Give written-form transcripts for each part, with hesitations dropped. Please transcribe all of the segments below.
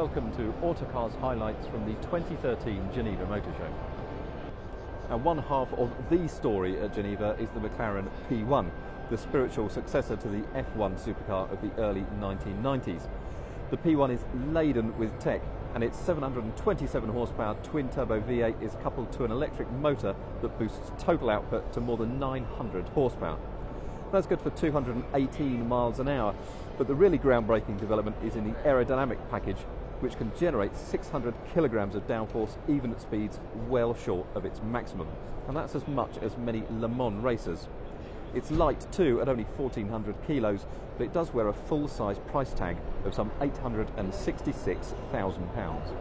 welcome to Autocar's highlights from the 2013 Geneva Motor Show. Now, one half of the story at Geneva is the McLaren P1, the spiritual successor to the F1 supercar of the early 1990s. The P1 is laden with tech, and its 727 horsepower twin-turbo V8 is coupled to an electric motor that boosts total output to more than 900 horsepower. That's good for 218 miles an hour, but the really groundbreaking development is in the aerodynamic package, which can generate 600 kilograms of downforce even at speeds well short of its maximum, and that's as much as many Le Mans racers. It's light too, at only 1,400 kilos, but it does wear a full-size price tag of some £866,000.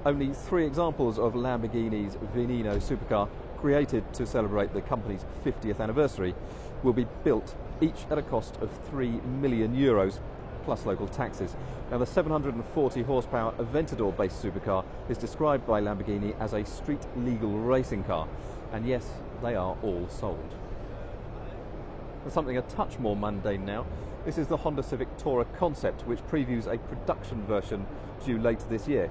Only 3 examples of Lamborghini's Veneno supercar, created to celebrate the company's 50th anniversary, will be built, each at a cost of €3 million, plus local taxes. Now, the 740 horsepower Aventador-based supercar is described by Lamborghini as a street-legal racing car, and yes, they are all sold. For something a touch more mundane now, this is the Honda Civic Tourer concept, which previews a production version due later this year.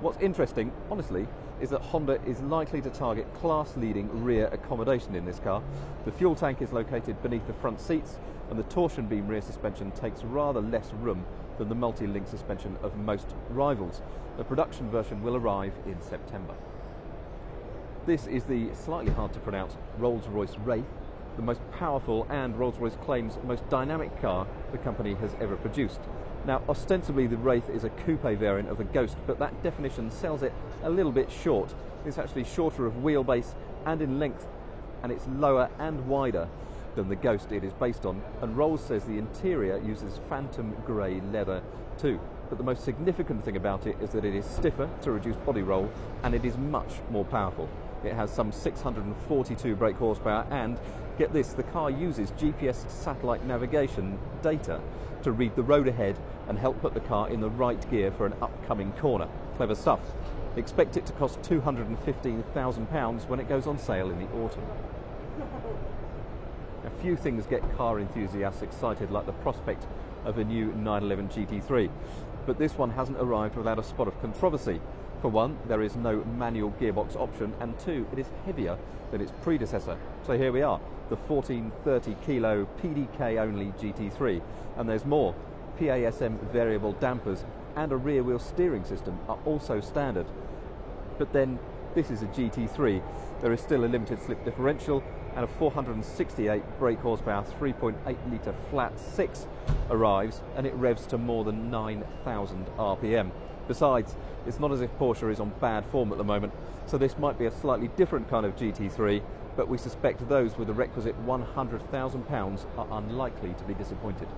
What's interesting, honestly, is that Honda is likely to target class-leading rear accommodation in this car. The fuel tank is located beneath the front seats, and the torsion beam rear suspension takes rather less room than the multi-link suspension of most rivals. The production version will arrive in September. This is the slightly hard to pronounce Rolls-Royce Wraith, the most powerful and Rolls-Royce claims most dynamic car the company has ever produced. Now, ostensibly the Wraith is a coupe variant of the Ghost, but that definition sells it a little bit short. It's actually shorter of wheelbase and in length, and it's lower and wider than the Ghost it is based on, and Rolls says the interior uses phantom grey leather too. But the most significant thing about it is that it is stiffer to reduce body roll, and it is much more powerful. It has some 642 brake horsepower, and, get this, the car uses GPS satellite navigation data to read the road ahead and help put the car in the right gear for an upcoming corner. Clever stuff. Expect it to cost £215,000 when it goes on sale in the autumn. A few things get car enthusiasts excited, like the prospect of a new 911 GT3, but this one hasn't arrived without a spot of controversy. For one, there is no manual gearbox option, and 2, it is heavier than its predecessor. So here we are, the 1430 kilo PDK only GT3, and there's more. PASM variable dampers and a rear wheel steering system are also standard. But then, this is a GT3. There is still a limited slip differential, and a 468 brake horsepower 3.8 litre flat 6 arrives, and it revs to more than 9,000 RPM. Besides, it's not as if Porsche is on bad form at the moment, so this might be a slightly different kind of GT3, but we suspect those with the requisite £100,000 are unlikely to be disappointed.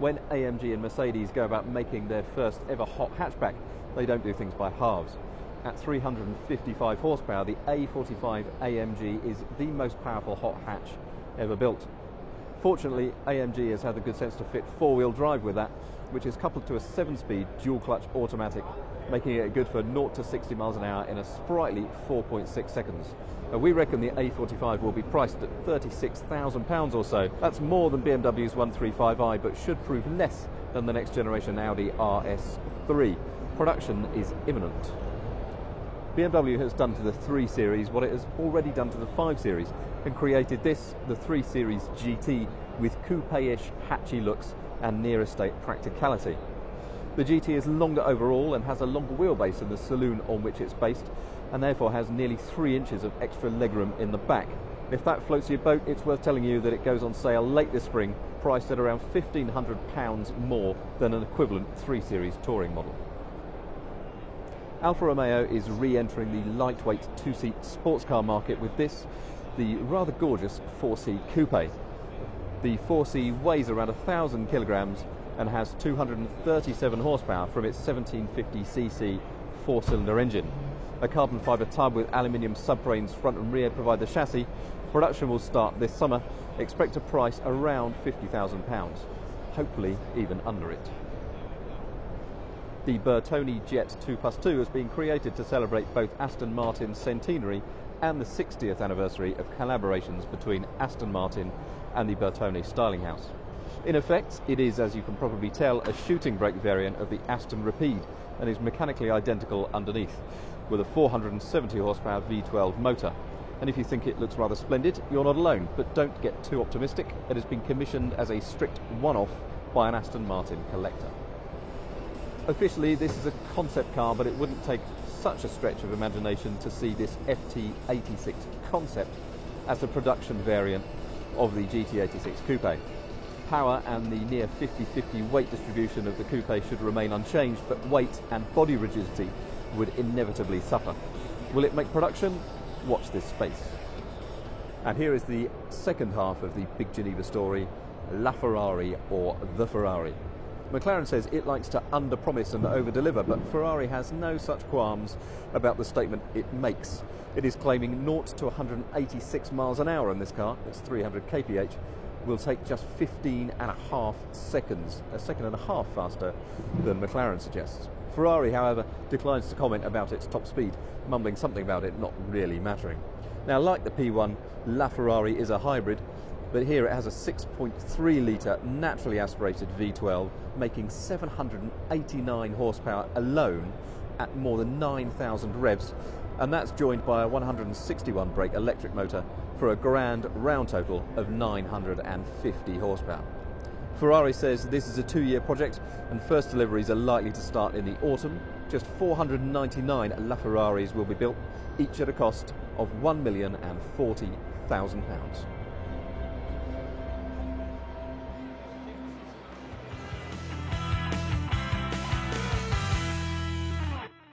When AMG and Mercedes go about making their first ever hot hatchback, they don't do things by halves. At 355 horsepower, the A45 AMG is the most powerful hot hatch ever built. Fortunately, AMG has had the good sense to fit 4-wheel drive with that, which is coupled to a 7-speed dual-clutch automatic, making it good for 0 to 60 miles an hour in a sprightly 4.6 seconds. We reckon the A45 will be priced at £36,000 or so. That's more than BMW's 135i, but should prove less than the next generation Audi RS3. Production is imminent. BMW has done to the 3 Series what it has already done to the 5 Series, and created this, the 3 Series GT, with coupe-ish hatchy looks and near-estate practicality. The GT is longer overall and has a longer wheelbase than the saloon on which it's based, and therefore has nearly 3 inches of extra legroom in the back. If that floats your boat, it's worth telling you that it goes on sale late this spring, priced at around £1,500 more than an equivalent 3 Series touring model. Alfa Romeo is re-entering the lightweight 2-seat sports car market with this, the rather gorgeous 4C Coupe. The 4C weighs around 1,000 kilograms and has 237 horsepower from its 1750cc 4-cylinder engine. A carbon fibre tub with aluminium subframes front and rear provide the chassis. Production will start this summer. Expect a price around £50,000, hopefully even under it. The Bertone Jet 2+2 has been created to celebrate both Aston Martin's centenary and the 60th anniversary of collaborations between Aston Martin and the Bertone styling house. In effect, it is, as you can probably tell, a shooting brake variant of the Aston Rapide and is mechanically identical underneath, with a 470 horsepower V12 motor. And if you think it looks rather splendid, you're not alone, but don't get too optimistic. It has been commissioned as a strict one-off by an Aston Martin collector. Officially, this is a concept car, but it wouldn't take such a stretch of imagination to see this FT86 concept as the production variant of the GT86 Coupe. Power and the near 50-50 weight distribution of the coupe should remain unchanged, but weight and body rigidity would inevitably suffer. Will it make production? Watch this space. And here is the second half of the Big Geneva story, La Ferrari or the Ferrari. McLaren says it likes to under-promise and over-deliver, but Ferrari has no such qualms about the statement it makes. It is claiming 0 to 186 miles an hour in this car, it's 300 kph, will take just 15.5 seconds, a second and a half faster than McLaren suggests. Ferrari, however, declines to comment about its top speed, mumbling something about it not really mattering. Now, like the P1, La Ferrari is a hybrid, but here it has a 6.3 litre naturally aspirated V12, making 789 horsepower alone at more than 9,000 revs, and that's joined by a 161 brake electric motor for a grand round total of 950 horsepower. Ferrari says this is a 2-year project and first deliveries are likely to start in the autumn. Just 499 La Ferraris will be built, each at a cost of £1,040,000.